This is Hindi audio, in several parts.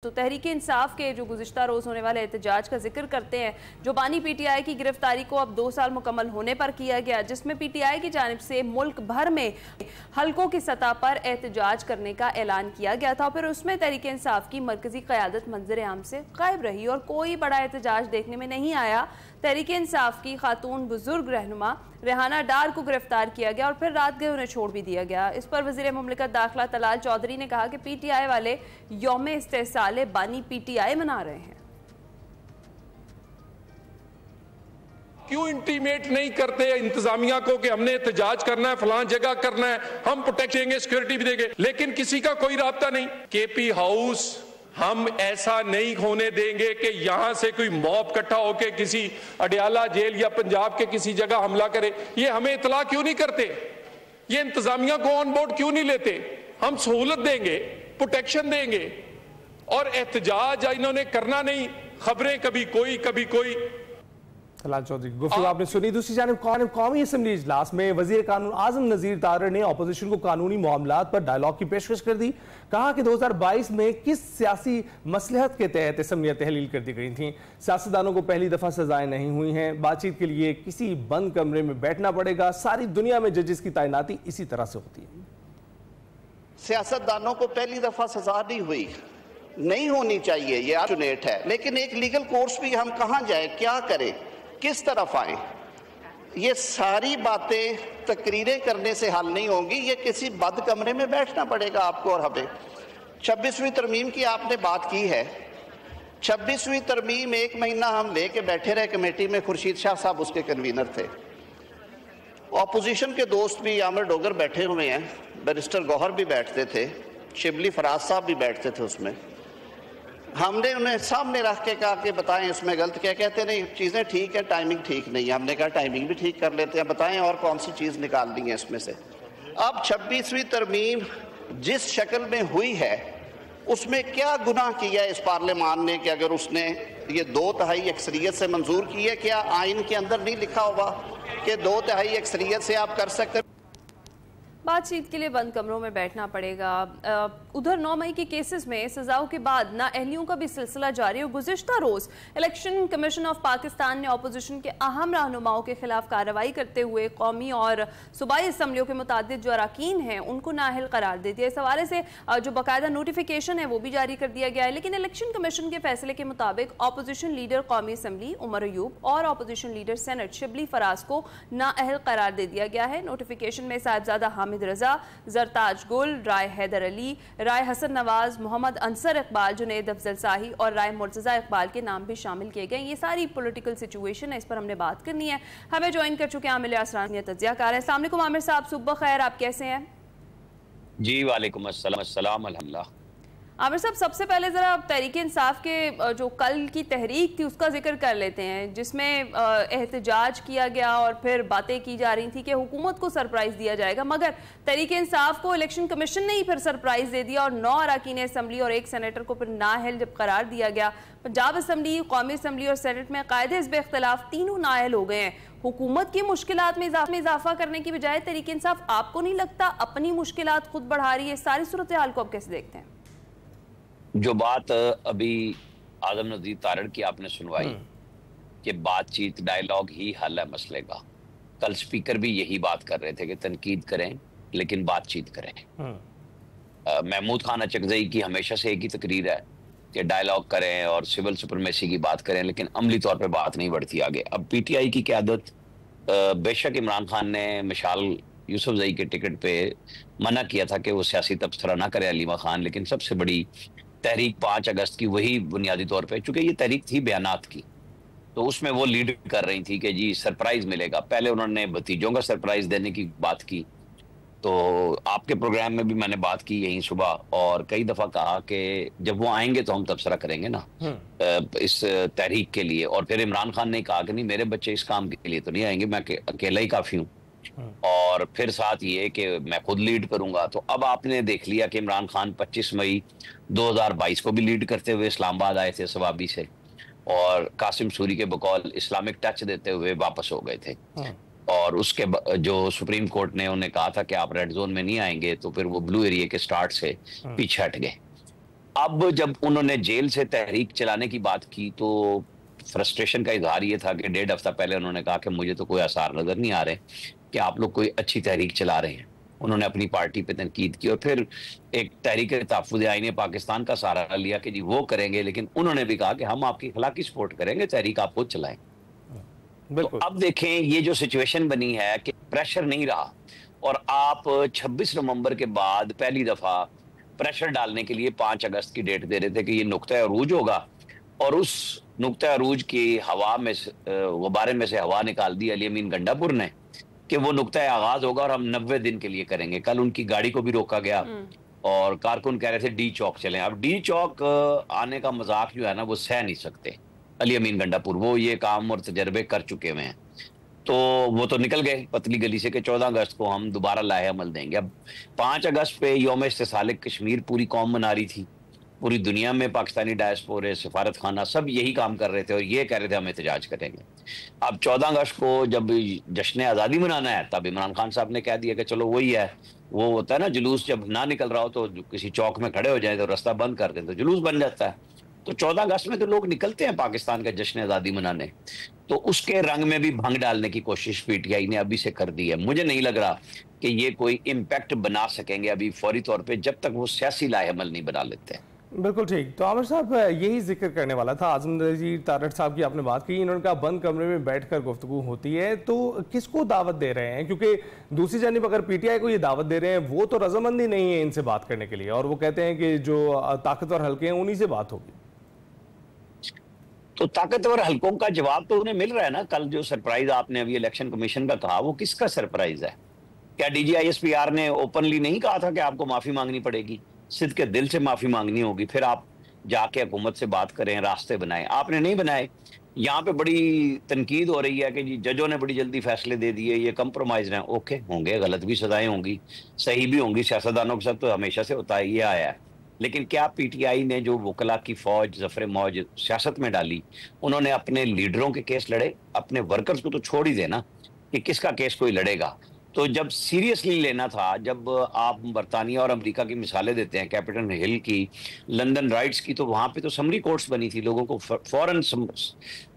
तो तहरीक इंसाफ के जो गुज़िश्ता रोज़ होने वाले एहतजाज का जिक्र करते हैं, जो बानी पीटीआई की गिरफ्तारी को अब 2 साल मुकम्मल होने पर किया गया, जिसमें पीटीआई की जानिब से मुल्क भर में हलकों की सतह पर एहतजाज करने का ऐलान किया गया था। फिर उसमें तहरीक इंसाफ की मरकजी क़यादत मंजर आम से गायब रही और कोई बड़ा एहतजाज देखने में नहीं आया। तहरीक इंसाफ की खातून बुजुर्ग रहनुमा रेहाना डार को गिरफ्तार किया गया और फिर रात गए उन्हें छोड़ भी दिया गया। इस पर वज़ीर मुमलिकत दाखिला तलाल चौधरी ने कहा कि पीटीआई वाले यौम इस्तेसाले बानी पीटीआई मना रहे हैं। क्यों इंटीमेट नहीं करते इंतजामिया को कि हमने एहतजाज करना है, फलां जगह करना है, हम प्रोटेक्ट देंगे, सिक्योरिटी भी देंगे, लेकिन किसी का कोई राब्ता नहीं। केपी हाउस हम ऐसा नहीं होने देंगे कि यहां से कोई मॉब इकट्ठा होकर किसी अडियाला जेल या पंजाब के किसी जगह हमला करे। ये हमें इतला क्यों नहीं करते? ये इंतजामिया को ऑन बोर्ड क्यों नहीं लेते? हम सहूलत देंगे, प्रोटेक्शन देंगे और एहतजाज इन्होंने करना नहीं। खबरें कभी कोई। तलाल चौधरी गुफ्तगू आपने सुनी। दूसरी जानिब कौमी असम्बली इजलास में वजीर कानून आजम नज़ीर तारड़ ने अपोजिशन को कानूनी मामलात पर डायलॉग की पेशकश कर दी। कहा कि 2022 में किस सियासी मसलहत के तहत असम्बलियां तहलील कर दी गई थीं। सियासतदानों को पहली दफा सजाएं नहीं हुई हैं। बातचीत के लिए किसी बंद कमरे में बैठना पड़ेगा। सारी दुनिया में जजेस की तैनाती इसी तरह से होती है। सियासतदानों को पहली दफा सजा नहीं होनी चाहिए, ये आर्चुनेट है, लेकिन एक लीगल कोर्स भी हम कहाँ जाए, क्या करें, किस तरफ आए? ये सारी बातें तकरीरें करने से हल नहीं होंगी। ये किसी बंद कमरे में बैठना पड़ेगा आपको और हमें। 26वीं तरमीम की आपने बात की है। 26वीं तरमीम 1 महीना हम लेके बैठे रहे कमेटी में। खुर्शीद शाह साहब उसके कन्वीनर थे। ऑपोजिशन के दोस्त भी आमिर डोगर बैठे हुए हैं, बैरिस्टर गौहर भी बैठते थे, शिबली फराज साहब भी बैठते थे उसमें। हमने उन्हें सामने रख के कहा कि बताएं इसमें गलत क्या? कहते नहीं, चीज़ें ठीक है, टाइमिंग ठीक नहीं है। हमने कहा टाइमिंग भी ठीक कर लेते हैं, बताएं और कौन सी चीज़ निकालनी है इसमें से। अब 26वीं तरमीम जिस शक्ल में हुई है उसमें क्या गुनाह किया इस पार्लियामान ने कि अगर उसने ये 2/3 अक्सरियत से मंजूर की है? क्या आइन के अंदर नहीं लिखा होगा कि 2/3 अक्सरियत से आप कर सकते? बातचीत के लिए बंद कमरों में बैठना पड़ेगा। उधर 9 मई के केसेस में सजाओं के बाद नाअहलियों का भी सिलसिला जारी और गुज़िश्ता रोज़ इलेक्शन कमीशन ऑफ पाकिस्तान ने अपोजिशन के अहम रहनुमाओं के खिलाफ कार्रवाई करते हुए कौमी और सूबाई असम्बलियों के मुतादिद जो अरकान हैं उनको नाअहल करार दे दिया। इस हवाले से जो बाकायदा नोटिफिकेशन है वो भी जारी कर दिया गया है। लेकिन इलेक्शन कमीशन के फैसले के मुताबिक अपोजिशन लीडर कौमी असम्बली उमर अयूब और opposition leader senate Shibli Faraz को नाअहल करार दे दिया गया है। नोटिफिकेशन में साहिबजादा हामिद रजा, जरताज गुल, राय हैदर अली, राय हसन नवाज, मोहम्मद अंसर इकबाल, जुनैद अफजल शाही और राय मुर्तजा इकबाल के नाम भी शामिल किए गए। ये सारी पॉलिटिकल सिचुएशन है, इस पर हमने बात करनी है। हमें ज्वाइन कर चुके हैं आमिर असरानी तज्जियाकार है। अस्सलाम वालेकुम आमिर साहब, सुबह खैर, आप कैसे हैं? जी वालेकुम अस्सलाम अल्हम्दुलिल्लाह। आमिर साहब, सबसे पहले ज़रा तहरीक इंसाफ के जो कल की तहरीक थी उसका जिक्र कर लेते हैं, जिसमें एहतजाज किया गया और फिर बातें की जा रही थी कि हुकूमत को सरप्राइज़ दिया जाएगा, मगर तहरीक इंसाफ को इलेक्शन कमीशन ने ही फिर सरप्राइज़ दे दिया और 9 अरकान असम्बली और 1 सेनेटर को फिर नाअहल जब करार दिया गया। पंजाब असम्बली, कौमी असम्बली और सेनेट में कायदे हिज़्ब इख्तिलाफ तीनों नाअहल हो गए हैं। हुकूमत की मुश्किलात में इजाफा करने की बजाय तहरीक इंसाफ आपको नहीं लगता अपनी मुश्किलात खुद बढ़ा रही है? सारी सूरत हाल को आप कैसे देखते हैं? जो बात अभी आजम नज़ीर तारड़ की आपने सुनवाई कि बातचीत डायलॉग ही हल है मसले का, कल स्पीकर भी यही बात कर रहे थे कि तनकीद करें लेकिन बातचीत करें। महमूद खान अचकज़ई की हमेशा से एक ही तकरीर है कि डायलॉग करें और सिविल सुपरमेसी की बात करें, लेकिन अमली तौर पे बात नहीं बढ़ती आगे। अब पीटीआई की क़यादत, बेशक इमरान खान ने मिसाल यूसुफजई के टिकट पे मना किया था कि वो सियासी तबसरा ना करे अलीमा खान, लेकिन सबसे बड़ी तहरीक 5 अगस्त की वही बुनियादी तौर पे, चूंकि ये तहरीक थी बयानात की, तो उसमें वो लीड कर रही थी कि जी सरप्राइज मिलेगा। पहले उन्होंने भतीजों का सरप्राइज देने की बात की, तो आपके प्रोग्राम में भी मैंने बात की यहीं सुबह और कई दफा कहा कि जब वो आएंगे तो हम तबसरा करेंगे ना इस तहरीक के लिए। और फिर इमरान खान ने कहा कि नहीं, मेरे बच्चे इस काम के लिए तो नहीं आएंगे, मैं अकेला ही काफी हूँ, और फिर साथ ये कि मैं खुद लीड करूंगा। तो अब आपने देख लिया कि इमरान खान 25 मई 2022 को भी लीड करते हुए इस्लामाबाद आए थे सवाबी से, और कासिम सूरी के बकौल इस्लामिक टच देते हुए वापस हो गए थे। और उसके जो सुप्रीम कोर्ट ने उन्हें कहा था कि आप रेड जोन में नहीं आएंगे, तो फिर वो ब्लू एरिया के स्टार्ट से पीछे हट गए। अब जब उन्होंने जेल से तहरीक चलाने की बात की तो फ्रस्ट्रेशन का इजहार ये था कि 1.5 हफ्ता पहले उन्होंने कहा कि मुझे तो कोई आसार नजर नहीं आ रहे कि आप लोग कोई अच्छी तहरीक चला रहे हैं। उन्होंने अपनी पार्टी पे तनकीद की और फिर एक तहरीक तहफ़्फ़ुज़ आईन पाकिस्तान का सहारा लिया कि जी वो करेंगे, लेकिन उन्होंने भी कहा कि हम आपकी अखलाकी सपोर्ट करेंगे, तहरीक आप खुद चलाएं। तो अब देखें ये जो सिचुएशन बनी है कि प्रेशर नहीं रहा और आप 26 नवंबर के बाद पहली दफा प्रेशर डालने के लिए 5 अगस्त की डेट दे रहे थे कि ये नुक्ता अरूज होगा, और उस नुक्ता अरूज की हवा में गुब्बारे में से हवा निकाल दी अली अमीन गंडापुर ने कि वो नुक्ता आगाज होगा और हम 90 दिन के लिए करेंगे। कल उनकी गाड़ी को भी रोका गया और कारकुन कह रहे थे डी चौक चलें। अब डी चौक आने का मजाक जो है ना वो सह नहीं सकते अली अमीन गंडापुर, वो ये काम और तजर्बे कर चुके हुए हैं। तो वो तो निकल गए पतली गली से कि 14 अगस्त को हम दोबारा लाहे अमल देंगे। अब 5 अगस्त पे यौम इस्तिसाल कश्मीर पूरी कौम मना रही थी, पूरी दुनिया में पाकिस्तानी डायस्पोरे, सफारत खाना सब यही काम कर रहे थे और ये कह रहे थे हम एहतजाज करेंगे। अब 14 अगस्त को जब जश्न आज़ादी मनाना है तब इमरान खान साहब ने कह दिया कि चलो वही है, वो होता है ना जुलूस जब ना निकल रहा हो तो किसी चौक में खड़े हो जाए तो रास्ता बंद कर दें तो जुलूस बन जाता है। तो 14 अगस्त में तो लोग निकलते हैं पाकिस्तान का जश्न आज़ादी मनाने, तो उसके रंग में भी भंग डालने की कोशिश पीटीआई ने अभी से कर दी है। मुझे नहीं लग रहा कि ये कोई इम्पैक्ट बना सकेंगे अभी फौरी तौर पे जब तक वो सियासी लाहेअमल नहीं बना लेते हैं। बिल्कुल ठीक। तो आमिर साहब यही जिक्र करने वाला था, आज़म नज़ीर तारड़ साहब की आपने बात की, इन्होंने कहा बंद कमरे में बैठकर गुफ्तगू होती है, तो किसको दावत दे रहे हैं? क्योंकि दूसरी जानिब अगर पीटीआई को ये दावत दे रहे हैं वो तो रजामंदी नहीं है इनसे बात करने के लिए, और वो कहते हैं कि जो ताकतवर हल्के हैं उन्हीं से बात होगी। तो ताकतवर हल्कों का जवाब तो उन्हें मिल रहा है ना। कल जो सरप्राइज आपने अभी इलेक्शन कमीशन का कहा वो किसका सरप्राइज है? क्या DGISPR ने ओपनली नहीं कहा था कि आपको माफी मांगनी पड़ेगी, सिद्ध के दिल से माफी मांगनी होगी, फिर आप जाके हुकूमत से बात करें, रास्ते बनाएं? आपने नहीं बनाए। यहाँ पे बड़ी तनकीद हो रही है कि जी जजों ने बड़ी जल्दी फैसले दे दिए, ये कंप्रोमाइज हैं। ओके, होंगे, गलत भी सजाएं होंगी, सही भी होंगी, सियासतदानों के साथ तो हमेशा से होता है, ये आया है। लेकिन क्या पीटीआई ने जो वकला की फौज जफर मौज सियासत में डाली, उन्होंने अपने लीडरों के केस लड़े? अपने वर्कर्स को तो छोड़ ही देना कि किसका केस कोई लड़ेगा। तो जब सीरियसली लेना था, जब आप बरतानिया और अमेरिका की मिसालें देते हैं, कैपिटल हिल की, लंदन राइट्स की, तो वहां पे तो समरी कोर्ट्स बनी थी, लोगों को फौरन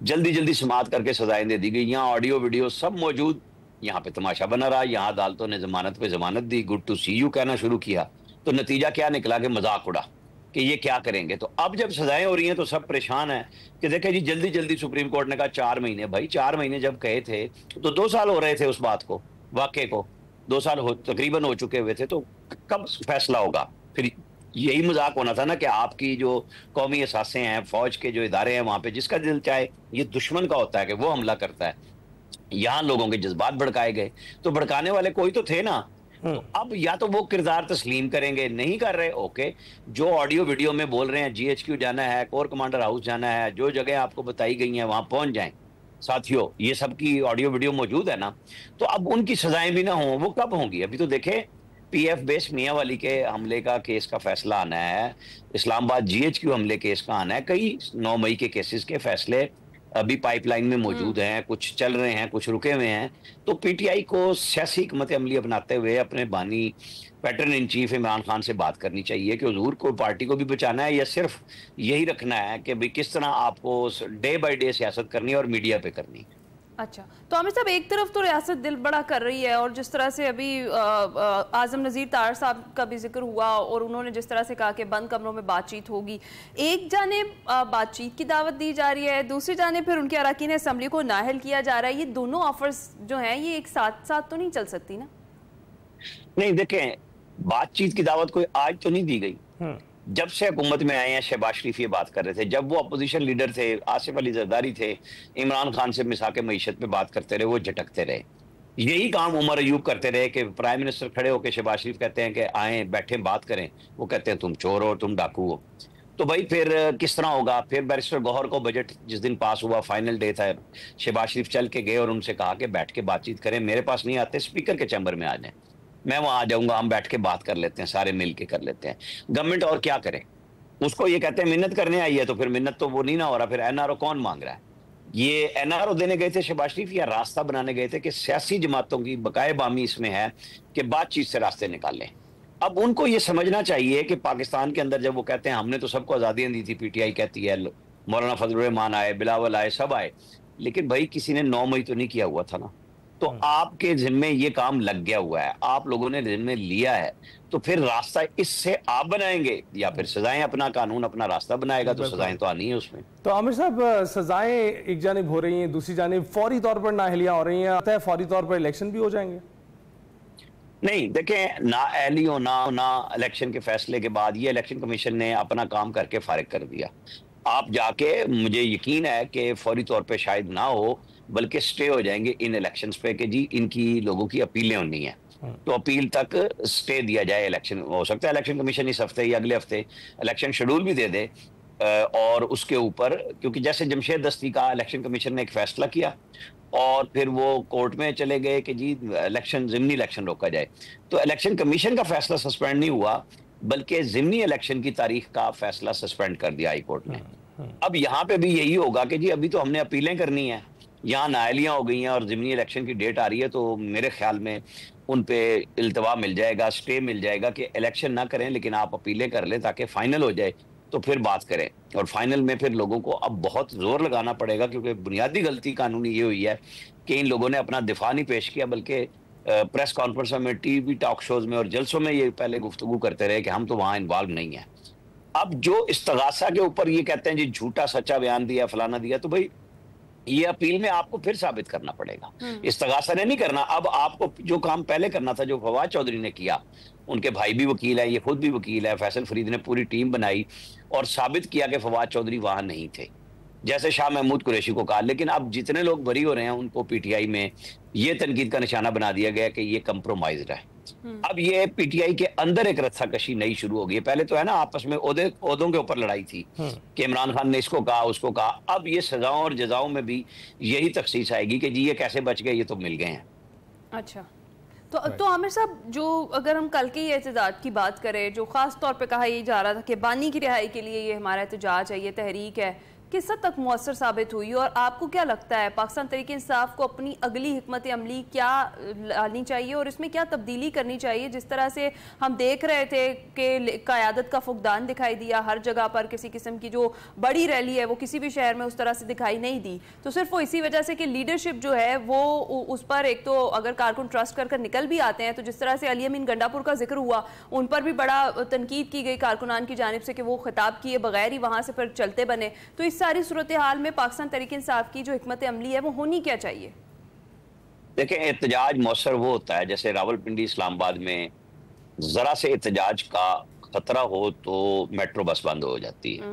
जल्दी जल्दी समाअत करके सजाएं दे दी गई। यहाँ ऑडियो वीडियो सब मौजूद, यहाँ पे तमाशा बना रहा, यहाँ अदालतों ने जमानत पे जमानत दी, गुड टू सी यू कहना शुरू किया, तो नतीजा क्या निकला कि मजाक उड़ा कि ये क्या करेंगे। तो अब जब सजाएं हो रही हैं तो सब परेशान हैं कि देखें जी जल्दी जल्दी सुप्रीम कोर्ट ने कहा 4 महीने। भाई 4 महीने जब कहे थे तो 2 साल हो रहे थे उस बात को, वाक़े को 2 साल तकरीबन हो चुके हुए थे, तो कब फैसला होगा? फिर यही मजाक होना था ना कि आपकी जो कौमी असासें हैं, फौज के जो इदारे हैं, वहां पे जिसका दिल चाहे, ये दुश्मन का होता है कि वो हमला करता है। यहाँ लोगों के जज्बात भड़काए गए, तो भड़काने वाले कोई तो थे ना। तो अब या तो वो किरदार तस्लीम करेंगे, नहीं कर रहे, ओके, जो ऑडियो वीडियो में बोल रहे हैं GHQ जाना है, कोर कमांडर हाउस जाना है, जो जगह आपको बताई गई हैं वहां पहुंच जाएं। साथियों, ये सब की ऑडियो वीडियो मौजूद है ना। तो अब उनकी सजाएं भी ना हों, वो कब होंगी? अभी तो देखें PF बेस मियांवाली के हमले का केस का फैसला आना है, इस्लामाबाद GHQ हमले केस का आना है, कई 9 मई के केसेस के फैसले अभी पाइपलाइन में मौजूद हैं, कुछ चल रहे हैं, कुछ रुके हुए हैं। तो पीटीआई को सियासी हिकमत अमली अपनाते हुए अपने बानी pattern in chief Imran Khan से बात करनी चाहिए कि हुजूर को पार्टी को भी बचाना है या सिर्फ यही रखना है कि भाई किस तरह आपको डे बाय डे सियासत करनी है और मीडिया पे करनी है। अच्छा, तो आमिर साहब एक तरफ तो रियासत दिल बड़ा कर रही है और जिस तरह से अभी आज़म नज़ीर तारड़ साहब का भी जिक्र हुआ और उन्होंने जिस तरह से कहा कि बंद कमरों में बातचीत होगी, एक जानिब बातचीत की दावत दी जा रही है, दूसरी जानिब फिर उनके अरकान असम्बली को नाअहल किया जा रहा है। ये दोनों ऑफर्स जो हैं ये एक साथ साथ तो नहीं चल सकती ना? नहीं, देखें, बातचीत की दावत कोई आज तो नहीं दी गई। जब से हुकूमत में आए हैं शहबाज शरीफ ये बात कर रहे थे, जब वो अपोजिशन लीडर थे, आसिफ अली जरदारी थे, इमरान खान से मिसाक मईशत पे बात करते रहे, वो झटकते रहे। यही काम उमर अयूब करते रहे कि प्राइम मिनिस्टर खड़े होकर शहबाज शरीफ कहते हैं कि आए बैठे बात करें, वो कहते हैं तुम चोर हो, तुम डाकू हो। तो भाई फिर किस तरह होगा? फिर बैरिस्टर गौहर को बजट जिस दिन पास हुआ, फाइनल डे था, शहबाज शरीफ चल के गए और उनसे कहा कि बैठ के बातचीत करें, मेरे पास नहीं आते, स्पीकर के चैम्बर में आ जाए, मैं वहां आ जाऊंगा, हम बैठ के बात कर लेते हैं, सारे मिल के कर लेते हैं। गवर्नमेंट और क्या करे? उसको ये कहते हैं मिन्नत करने आई है, तो फिर मिन्नत तो वो नहीं ना हो रहा, फिर NRO कौन मांग रहा है? ये NRO देने गए थे शहबाज शरीफ या रास्ता बनाने गए थे कि सियासी जमातों की बकाए बामी इसमें है कि बातचीत से रास्ते निकालें? अब उनको ये समझना चाहिए कि पाकिस्तान के अंदर जब वो कहते हैं हमने तो सबको आजादियां दी थी, पीटीआई कहती है मौलाना फजलुर रहमान आए, बिलावल आए, सब आए, लेकिन भाई किसी ने 9 मई तो नहीं किया हुआ था ना। तो आपके जिम्मे ये काम लग गया हुआ है, आप लोगों ने जिम्मे लिया है, तो फिर रास्ता इससे आप बनाएंगे या फिर सजाएं, अपना कानून अपना रास्ता बनाएगा, तो सजाएं तो आनी है उसमें। तो आमिर साहब, सजाएं एक जानिब हो रही हैं, दूसरी जानिब फौरी तौर पर नाअहलियां हो रही हैं, आता है फौरी तौर पर इलेक्शन भी हो जाएंगे? नहीं, देखें, नाअहली होना इलेक्शन के फैसले के बाद ये इलेक्शन कमीशन ने अपना काम करके फारिग कर दिया। आप जाके, मुझे यकीन है कि फौरी तौर पे शायद ना हो, बल्कि स्टे हो जाएंगे इन इलेक्शंस पे कि जी इनकी लोगों की अपीलें होनी है, तो अपील तक स्टे दिया जाए। इलेक्शन हो सकता है इलेक्शन कमीशन इस हफ्ते या अगले हफ्ते इलेक्शन शेड्यूल भी दे दे, और उसके ऊपर, क्योंकि जैसे जमशेद दस्ती का इलेक्शन कमीशन ने एक फैसला किया और फिर वो कोर्ट में चले गए कि जी इलेक्शन, ज़िमनी इलेक्शन रोका जाए, तो इलेक्शन कमीशन का फैसला सस्पेंड नहीं हुआ, बल्कि ज़िमनी इलेक्शन की तारीख का फैसला सस्पेंड कर दिया हाई कोर्ट ने। अब यहाँ पे भी यही होगा कि जी अभी तो हमने अपीलें करनी है, यहाँ नाअहलियां हो गई हैं और ज़िमनी इलेक्शन की डेट आ रही है, तो मेरे ख्याल में उन पे इल्तवा मिल जाएगा, स्टे मिल जाएगा कि इलेक्शन ना करें लेकिन आप अपीलें कर लें ताकि फाइनल हो जाए, तो फिर बात करें। और फाइनल में फिर लोगों को अब बहुत जोर लगाना पड़ेगा, क्योंकि बुनियादी गलती कानूनी ये हुई है कि इन लोगों ने अपना दिफा नहीं पेश किया, बल्कि प्रेस कॉन्फ्रेंस में, टीवी टॉक शोज में और जलसों में ये पहले गुफ्तगू करते रहे कि हम तो वहां इन्वॉल्व नहीं है। अब जो इस्तगासा के ऊपर ये कहते हैं जी झूठा सच्चा बयान दिया, फलाना दिया, तो भाई ये अपील में आपको फिर साबित करना पड़ेगा, इस्तगासा ने नहीं करना। अब आपको जो काम पहले करना था, जो फवाद चौधरी ने किया, उनके भाई भी वकील है, ये खुद भी वकील है, फैसल फरीद ने पूरी टीम बनाई और साबित किया कि फवाद चौधरी वहां नहीं थे, जैसे शाह महमूद कुरैशी को कहा। लेकिन अब जितने लोग बरी हो रहे हैं उनको पीटीआई में ये तनकीद का निशाना बना दिया गया कि ये कंप्रोमाइज्ड है। अब ये पीटीआई के अंदर एक रस्साकशी नई शुरू हो गई है। पहले तो है ना आपस में ओहदों के ऊपर लड़ाई थी कि इमरान खान ने इसको कहा, उसको कहा। अब ये सजाओं और जजाओं में भी यही तखसीस आएगी कि जी ये कैसे बच गए, ये तो मिल गए हैं। अच्छा, तो आमिर साहब, जो अगर हम कल के एहतजाज की बात करें, जो खास तौर पे कहा ये जा रहा था कि बानी की रिहाई के लिए ये हमारा एहतजाज है, ये तहरीक है, किस हद तक मुअस्सर साबित हुई? और आपको क्या लगता है पाकिस्तान तहरीक-ए-इंसाफ को अपनी अगली हिकमत अमली क्या लानी चाहिए और इसमें क्या तब्दीली करनी चाहिए? जिस तरह से हम देख रहे थे कि क़यादत का फुकदान दिखाई दिया हर जगह पर, किसी किस्म की जो बड़ी रैली है वो किसी भी शहर में उस तरह से दिखाई नहीं दी, तो सिर्फ वो इसी वजह से कि लीडरशिप जो है वो उस पर, एक तो अगर कारकुन ट्रस्ट कर निकल भी आते हैं, तो जिस तरह से अली अमीन गंडापुर का जिक्र हुआ, उन पर भी बड़ा तनकीद की गई कारकुनान की जानिब से कि वो खिताब किए बगैर ही वहाँ से फिर चलते बने। तो इस सारी सूरत हाल में पाकिस्तान तहरीक-ए-इंसाफ की जो हिकमत अमली है वो होनी क्या चाहिए? देखें, एहतजाज मौसर वो होता है जैसे रावलपिंडी इस्लामाबाद में जरा से एहतजाज का खतरा हो तो मेट्रो बस बंद हो जाती है।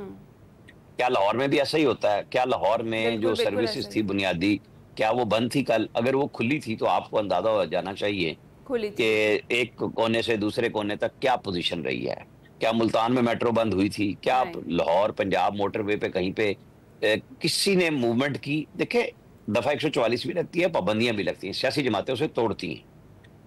क्या लाहौर में भी ऐसा ही होता है? क्या लाहौर में जो सर्विसेज थी बुनियादी, क्या वो बंद थी कल? अगर वो खुली थी तो आपको अंदाजा हो जाना चाहिए कि एक कोने से दूसरे कोने तक क्या पोजीशन रही है। क्या मुल्तान में मेट्रो बंद हुई थी? क्या लाहौर पंजाब मोटरवे पे कहीं पे किसी ने मूवमेंट की? देखे, दफा 144 भी लगती है, पाबंदियां भी लगती हैं, सियासी जमातें उसे तोड़ती हैं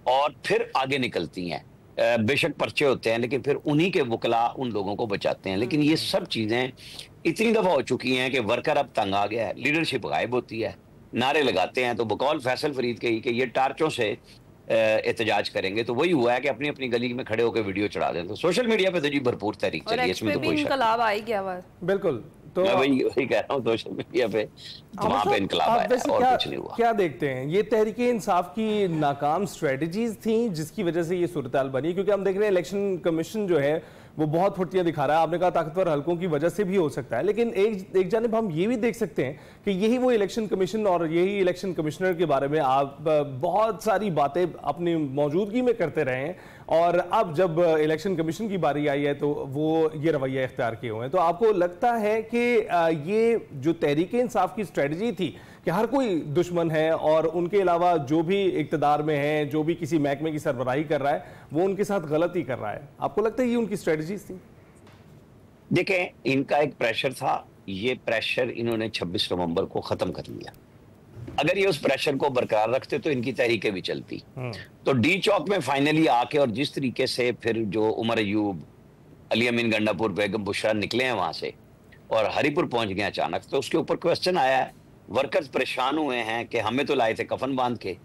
और फिर आगे निकलती हैं। बेशक पर्चे होते हैं लेकिन फिर उन्हीं के वकला उन लोगों को बचाते हैं। लेकिन ये सब चीजें इतनी दफा हो चुकी हैं कि वर्कर अब तंग आ गया है, लीडरशिप गायब होती है, नारे लगाते हैं। तो बकौल फैसल फरीद के कि ये टार्चों से एहतजाज करेंगे, तो वही हुआ है कि अपनी अपनी गली में खड़े होकर वीडियो चढ़ा दें। तो सोशल मीडिया पे तो जी भरपूर तहरीक चली है, इसमें तो कोई इनकलाब आ ही गया। बिल्कुल, तो मैं वही कह रहा हूँ, सोशल मीडिया पे वहां पे इनकलाब आया और कुछ नहीं हुआ। क्या देखते हैं, ये तहरीके इंसाफ की नाकाम स्ट्रेटजीज थी जिसकी वजह से ये सूरत हाल बनी? क्योंकि हम देख रहे हैं इलेक्शन कमीशन जो है वो बहुत फुर्तियां दिखा रहा है। आपने कहा ताकतवर हलकों की वजह से भी हो सकता है, लेकिन एक जानिब हम ये भी देख सकते हैं कि यही वो इलेक्शन कमीशन और यही इलेक्शन कमिश्नर के बारे में आप बहुत सारी बातें अपनी मौजूदगी में करते रहे हैं, और अब जब इलेक्शन कमीशन की बारी आई है तो वो ये रवैया इख्तियार किए हुए हैं। तो आपको लगता है कि ये जो तहरीक इंसाफ की स्ट्रेटजी थी कि हर कोई दुश्मन है और उनके अलावा जो भी इक्तदार में है, जो भी किसी महकमे की सरबराही कर रहा है, वो उनके साथ गलती कर रहा है? आपको लगता है ये उनकी स्ट्रेटजी थी? देखें, इनका एक प्रेशर था, ये प्रेशर इन्होंने 26 नवंबर को खत्म कर लिया। अगर ये उस प्रेशर को बरकरार रखते तो इनकी तहरीकें भी चलती। तो डी चौक में फाइनली आके और जिस तरीके से फिर जो उमर अयूब, अली अमीन गंडापुर, बेगम बुशरा निकले हैं वहां से और हरीपुर पहुंच गए अचानक, तो उसके ऊपर क्वेश्चन आया है, वर्कर्स परेशान हुए हैं कि हमें तो लाए थे कफन बांध के।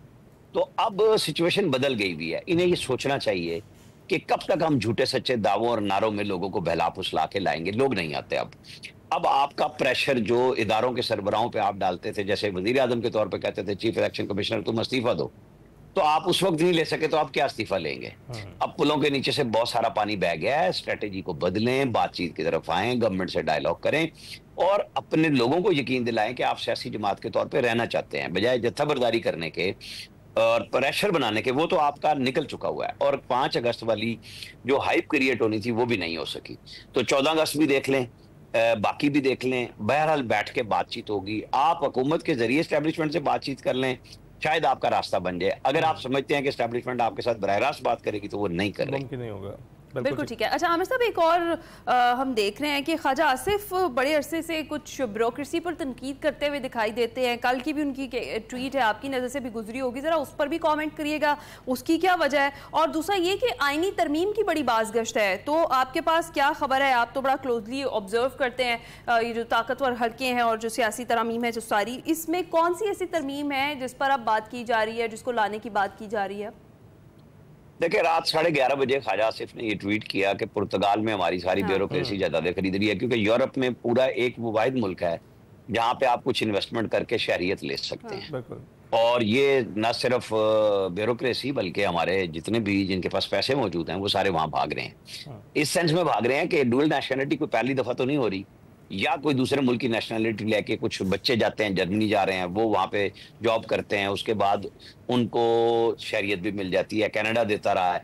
तो अब सिचुएशन बदल गई भी है। इन्हें ये सोचना चाहिए कि कब तक हम झूठे सच्चे दावों और नारों में लोगों को बहला फुसला के लाएंगे। लोग नहीं आते अब आपका प्रेशर जो इदारों के सरबराहों पे आप डालते थे, जैसे वजीर आजम के तौर पे कहते थे चीफ इलेक्शन कमिश्नर तुम इस्तीफा दो, तो आप उस वक्त नहीं ले सके तो आप क्या इस्तीफा लेंगे? अब पुलों के नीचे से बहुत सारा पानी बह गया है, स्ट्रेटेजी को बदलें, बातचीत की तरफ आए, गवर्नमेंट से डायलॉग करें और अपने लोगों को यकीन दिलाएं कि आप सियासी जमात के तौर पे रहना चाहते हैं, बजाय जत्थाबरदारी करने के और प्रेशर बनाने के। वो तो आपका निकल चुका हुआ है और 5 अगस्त वाली जो हाइप क्रिएट होनी थी वो भी नहीं हो सकी। तो 14 अगस्त भी देख लें, बाकी भी देख लें, बहरहाल बैठ के बातचीत होगी। आप हुकूमत के जरिए एस्टेब्लिशमेंट से बातचीत कर लें, शायद आपका रास्ता बन जाए। अगर आप समझते हैं कि एस्टेब्लिशमेंट आपके साथ बराह रास्त बात करेगी तो वो नहीं कर रही। मुमकिन नहीं होगा। बिल्कुल ठीक है। अच्छा आमिर साहब, एक और हम देख रहे हैं कि ख्वाजा आसिफ बड़े अरसे से कुछ ब्यूरोक्रेसी पर तनकीद करते हुए दिखाई देते हैं। कल की भी उनकी ट्वीट है, आपकी नज़र से भी गुजरी होगी, ज़रा उस पर भी कमेंट करिएगा, उसकी क्या वजह है। और दूसरा ये कि आईनी तरमीम की बड़ी बाज़गश्त है, तो आपके पास क्या खबर है? आप तो बड़ा क्लोजली ऑब्जर्व करते हैं ये जो ताकतवर हल्के हैं और जो सियासी तरमीम है जो सारी, इसमें कौन सी ऐसी तरमीम है जिस पर अब बात की जा रही है, जिसको लाने की बात की जा रही है? देखिए, रात 11:30 बजे ख्वाजा आसिफ ने ये ट्वीट किया कि पुर्तगाल में हमारी सारी ब्यूरोक्रेसी जायदादें खरीद रही है, क्योंकि यूरोप में पूरा एक वो वाहिद मुल्क है जहाँ पे आप कुछ इन्वेस्टमेंट करके शहरियत ले सकते हैं। और ये न सिर्फ ब्यूरोक्रेसी बल्कि हमारे जितने भी जिनके पास पैसे मौजूद हैं वो सारे वहाँ भाग रहे हैं। इस सेंस में भाग रहे हैं कि डुअल नेशनलिटी कोई पहली दफा तो नहीं हो रही, या कोई दूसरे मुल्क की नेशनलिटी लेके कुछ बच्चे जाते हैं, जर्मनी जा रहे हैं, वो वहाँ पे जॉब करते हैं, उसके बाद उनको शहरियत भी मिल जाती है। कनाडा देता रहा है,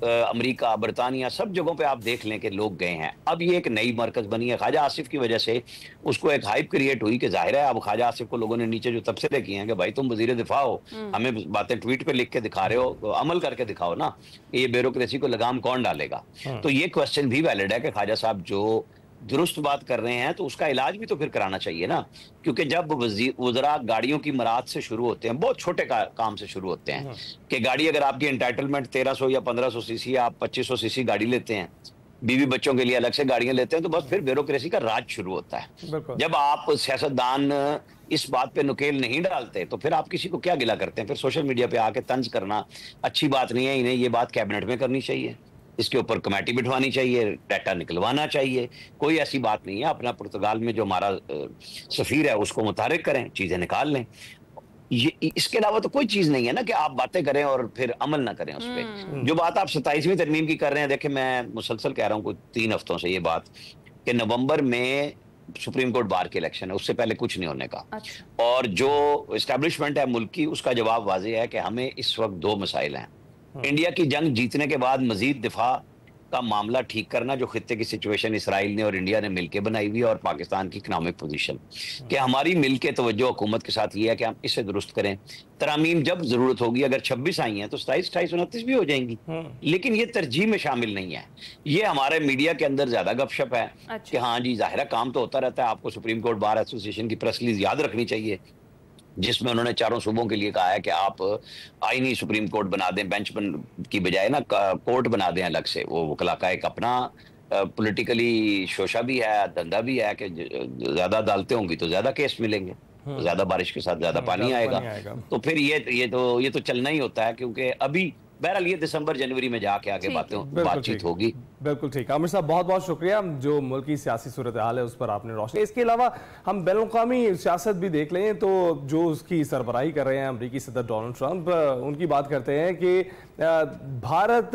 अमेरिका, बरतानिया, सब जगहों पे आप देख लें कि लोग गए हैं। अब ये एक नई मरकज बनी है। ख्वाजा आसिफ की वजह से उसको एक हाइप क्रिएट हुई कि जाहिर है अब ख्वाजा आसिफ को लोगों ने नीचे जो तबसरे किए हैं कि भाई तुम वजीर दिफा हो, हमें बातें ट्वीट पे लिख के दिखा रहे हो, तो अमल करके दिखाओ ना, ये ब्यूरोक्रेसी को लगाम कौन डालेगा? तो ये क्वेश्चन भी वैलिड है कि ख्वाजा साहब जो दुरुस्त बात कर रहे हैं तो उसका इलाज भी तो फिर कराना चाहिए ना, क्योंकि जब वज़रा गाड़ियों की मराद से शुरू होते हैं, बहुत छोटे काम से शुरू होते हैं कि गाड़ी अगर आपकी एंटाइटलमेंट 1300 या 1500 सीसी, आप 2500 सीसी गाड़ी लेते हैं, बीवी बच्चों के लिए अलग से गाड़ियां लेते हैं, तो बस फिर ब्यूरोक्रेसी का राज शुरू होता है। जब आप सियासतदान इस बात पे नुकेल नहीं डालते तो फिर आप किसी को क्या गिला करते हैं? फिर सोशल मीडिया पे आके तंज करना अच्छी बात नहीं है। इन्हें ये बात कैबिनेट में करनी चाहिए, इसके ऊपर कमेटी बिठवानी चाहिए, डाटा निकलवाना चाहिए। कोई ऐसी बात नहीं है। अपना पुर्तगाल में जो हमारा सफीर है उसको मुतारिक करें, चीजें निकाल लें। ये इसके अलावा तो कोई चीज नहीं है ना कि आप बातें करें और फिर अमल ना करें उस पर। जो बात आप 27वीं तरमीम की कर रहे हैं, देखिए मैं मुसलसल कह रहा हूँ 3 हफ्तों से ये बात कि नवंबर में सुप्रीम कोर्ट बार के इलेक्शन है, उससे पहले कुछ नहीं होने का। और जो एस्टेब्लिशमेंट है मुल्क की, उसका जवाब वाज़ेह है कि हमें इस वक्त 2 मसाइल हैं। इंडिया की जंग जीतने के बाद मजीद दिफा का मामला ठीक करना, जो खित्ते की सिचुएशन इसराइल ने और इंडिया ने मिलकर बनाई हुई है, और पाकिस्तान की इकनॉमिक पोजीशन, कि हमारी मिलके तवज्जो हुकूमत के साथ ये है कि हम इसे दुरुस्त करें। तरामीम जब जरूरत होगी, अगर 26 आई हैं तो 27, 28, 29 भी हो जाएंगी, लेकिन ये तरजीह में शामिल नहीं है। ये हमारे मीडिया के अंदर ज्यादा गपशप है कि हाँ जी जाहिर है काम तो होता रहता है। आपको सुप्रीम कोर्ट बार एसोसिएशन की प्रेस रिलीज याद रखनी चाहिए, जिसमें उन्होंने 4 सूबों के लिए कहा है कि आप आईनी सुप्रीम कोर्ट बना दें, बेंच की बजाय ना कोर्ट बना दें अलग से। वो वकला का एक अपना पॉलिटिकली शोशा भी है, धंधा भी है कि ज्यादा अदालतें होंगी तो ज्यादा केस मिलेंगे, ज्यादा बारिश के साथ ज्यादा पानी आएगा। तो फिर ये तो चलना ही होता है, क्योंकि अभी बहरहाल ये दिसंबर जनवरी में जाके आगे बातचीत होगी। बिल्कुल ठीक। आमिर साहब बहुत बहुत शुक्रिया, जो मुल्क की सियासी सूरत हाल है उस पर आपने रोशनी। इसके अलावा हम बैनुल-अक़वामी सियासत भी देख लें तो जो उसकी सरबराही कर रहे हैं अमरीकी सदर डोनाल्ड ट्रंप, उनकी बात करते हैं कि भारत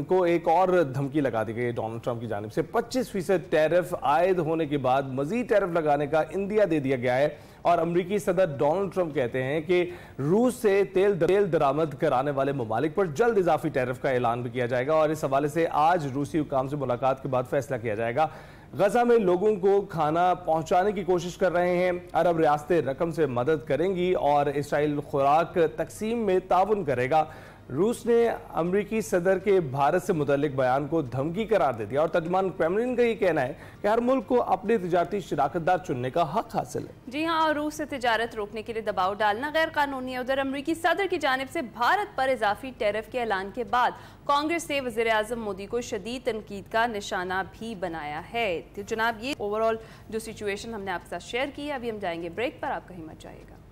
को एक और धमकी लगा दी गई डोनाल्ड ट्रंप की जानिब से। 25% टैरिफ आयद होने के बाद मजीद टैरिफ लगाने का इंदिया दे दिया गया है। और अमरीकी सदर डोनाल्ड ट्रंप कहते हैं कि रूस से तेल दरामद कराने वाले ममालिक पर जल्द इजाफी टैरिफ का ऐलान भी किया जाएगा, और इस हवाले से आज रूसी हुकाम से मुलाकात के बाद फैसला किया जाएगा। गजा में लोगों को खाना पहुंचाने की कोशिश कर रहे हैं। अरब रियासतें रकम से मदद करेंगी और इसराइल खुराक तकसीम में ताउन करेगा। रूस ने अमरीकी सदर के भारत से मुतल्लिक बयान को धमकी करार दे दिया, और तर्जुमान क्रेमलिन का ये कहना है कि हर मुल्क को अपने तिजारती शराकतदार चुनने का हक हासिल है। जी हाँ, और रूस से तिजारत रोकने के लिए दबाव डालना गैर कानूनी है। उधर अमरीकी सदर की जानिब से भारत पर इजाफी टैरिफ के ऐलान के बाद कांग्रेस ने वज़ीर आज़म मोदी को शदीद तनकीद का निशाना भी बनाया है। तो जनाब, ये ओवरऑल जो सिचुएशन हमने आपके साथ शेयर की है। अभी हम जाएंगे ब्रेक पर, आप कहीं मत जाइएगा।